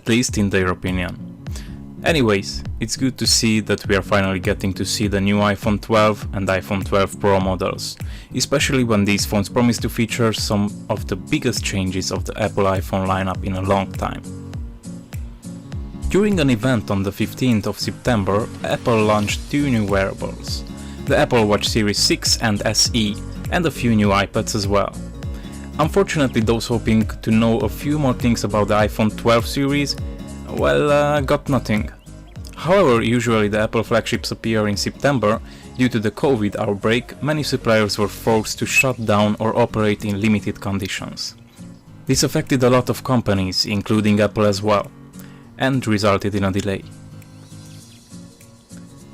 least in their opinion. Anyways, it's good to see that we are finally getting to see the new iPhone 12 and iPhone 12 Pro models, especially when these phones promise to feature some of the biggest changes of the Apple iPhone lineup in a long time. During an event on the 15th of September, Apple launched two new wearables, the Apple Watch Series 6 and SE, and a few new iPads as well. Unfortunately, those hoping to know a few more things about the iPhone 12 series, well, got nothing. However, usually the Apple flagships appear in September. Due to the COVID outbreak, many suppliers were forced to shut down or operate in limited conditions. This affected a lot of companies, including Apple as well, and resulted in a delay.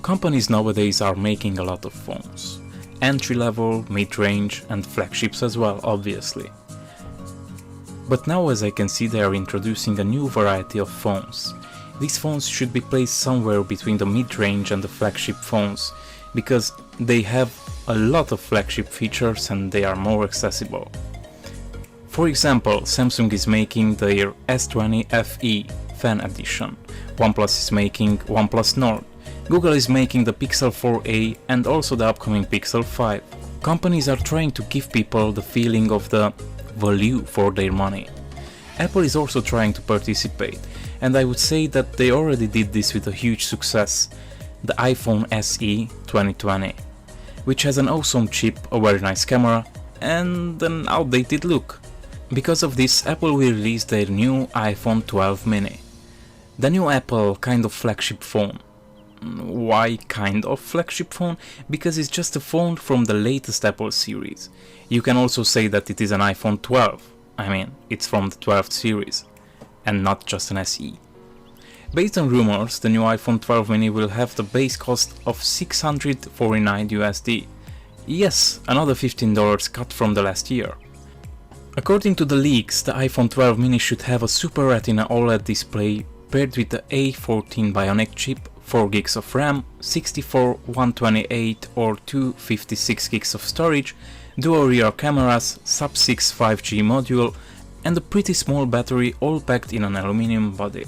Companies nowadays are making a lot of phones. Entry-level, mid-range and flagships as well, obviously. But now, as I can see, they are introducing a new variety of phones. These phones should be placed somewhere between the mid-range and the flagship phones, because they have a lot of flagship features and they are more accessible. For example, Samsung is making their S20 FE Fan Edition, OnePlus is making OnePlus Nord, Google is making the Pixel 4a and also the upcoming Pixel 5. Companies are trying to give people the feeling of the value for their money. Apple is also trying to participate, and I would say that they already did this with a huge success, the iPhone SE 2020, which has an awesome chip, a very nice camera and an outdated look. Because of this, Apple will release their new iPhone 12 mini. The new Apple kind of flagship phone. Why kind of flagship phone? Because it's just a phone from the latest Apple series. You can also say that it is an iPhone 12. I mean, it's from the 12th series, and not just an SE. Based on rumors, the new iPhone 12 mini will have the base cost of $649 USD. Yes, another $15 cut from the last year. According to the leaks, the iPhone 12 mini should have a Super Retina OLED display paired with the A14 Bionic chip, 4 GB of RAM, 64, 128 or 256 GB of storage, dual rear cameras, sub-6 5G module and a pretty small battery, all packed in an aluminum body.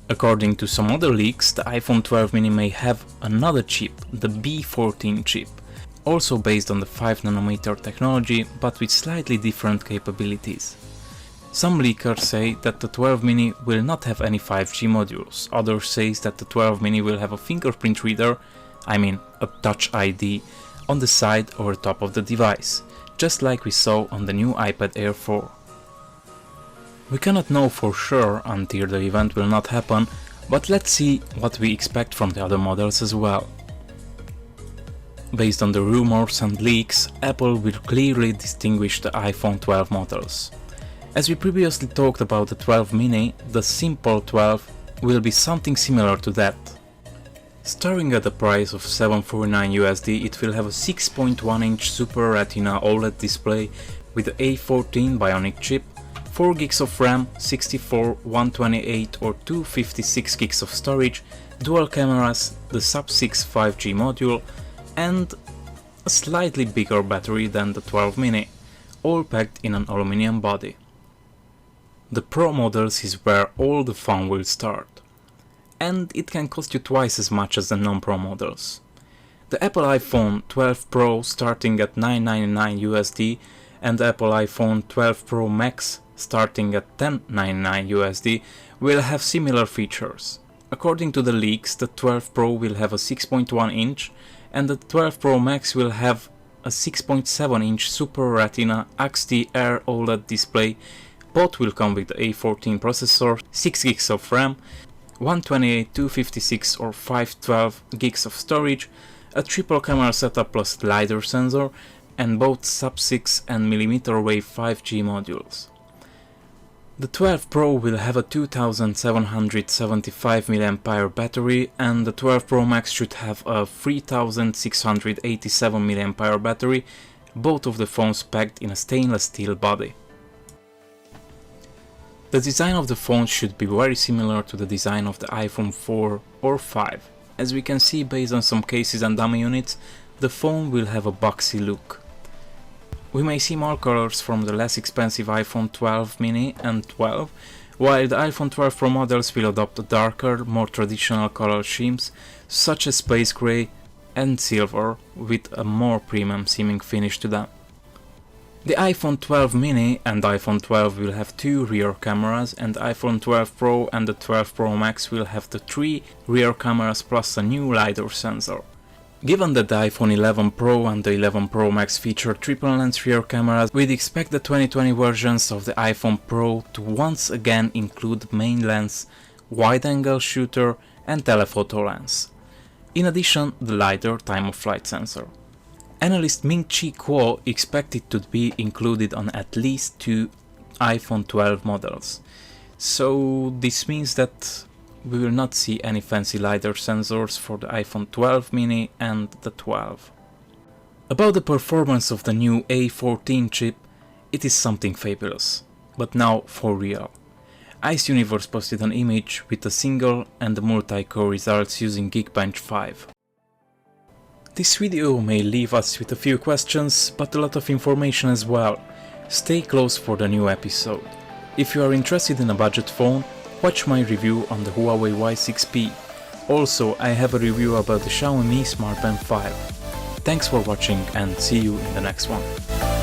According to some other leaks, the iPhone 12 mini may have another chip, the B14 chip, also based on the 5nm technology but with slightly different capabilities. Some leakers say that the 12 mini will not have any 5G modules, others say that the 12 mini will have a fingerprint reader, I mean a Touch ID, on the side or top of the device, just like we saw on the new iPad Air 4. We cannot know for sure until the event will not happen, but let's see what we expect from the other models as well. Based on the rumors and leaks, Apple will clearly distinguish the iPhone 12 models. As we previously talked about the 12 mini, the simple 12 will be something similar to that. Starting at the price of $749 USD, it will have a 6.1-inch Super Retina OLED display with the A14 Bionic chip, 4 GB of RAM, 64, 128 or 256 GB of storage, dual cameras, the sub-6 5G module and a slightly bigger battery than the 12 mini, all packed in an aluminum body. The Pro models is where all the fun will start, and it can cost you twice as much as the non-Pro models. The Apple iPhone 12 Pro starting at $999 USD and the Apple iPhone 12 Pro Max starting at $1099 USD will have similar features. According to the leaks, the 12 Pro will have a 6.1-inch and the 12 Pro Max will have a 6.7-inch Super Retina XDR OLED display. Both will come with the A14 processor, 6 GB of RAM, 128, 256 or 512 GB of storage, a triple camera setup plus LiDAR sensor, and both sub-6 and millimeter wave 5G modules. The 12 Pro will have a 2775 mAh battery and the 12 Pro Max should have a 3687 mAh battery, both of the phones packed in a stainless steel body. The design of the phone should be very similar to the design of the iPhone 4 or 5. As we can see based on some cases and dummy units, the phone will have a boxy look. We may see more colors from the less expensive iPhone 12 mini and 12, while the iPhone 12 Pro models will adopt darker, more traditional color schemes such as space gray and silver with a more premium seeming finish to them. The iPhone 12 mini and iPhone 12 will have 2 rear cameras, and iPhone 12 Pro and the 12 Pro Max will have the 3 rear cameras plus a new LiDAR sensor. Given that the iPhone 11 Pro and the 11 Pro Max feature triple lens rear cameras, we'd expect the 2020 versions of the iPhone Pro to once again include main lens, wide-angle shooter and telephoto lens. In addition, the LiDAR time-of-flight sensor. Analyst Ming-Chi Kuo expected to be included on at least 2 iPhone 12 models. So this means that we will not see any fancy LiDAR sensors for the iPhone 12 mini and the 12. About the performance of the new A14 chip, it is something fabulous. But now for real. IceUniverse posted an image with a single and multi-core results using Geekbench 5. This video may leave us with a few questions, but a lot of information as well. Stay close for the new episode. If you are interested in a budget phone, watch my review on the Huawei Y6P. Also, I have a review about the Xiaomi Smart Band 5. Thanks for watching and see you in the next one.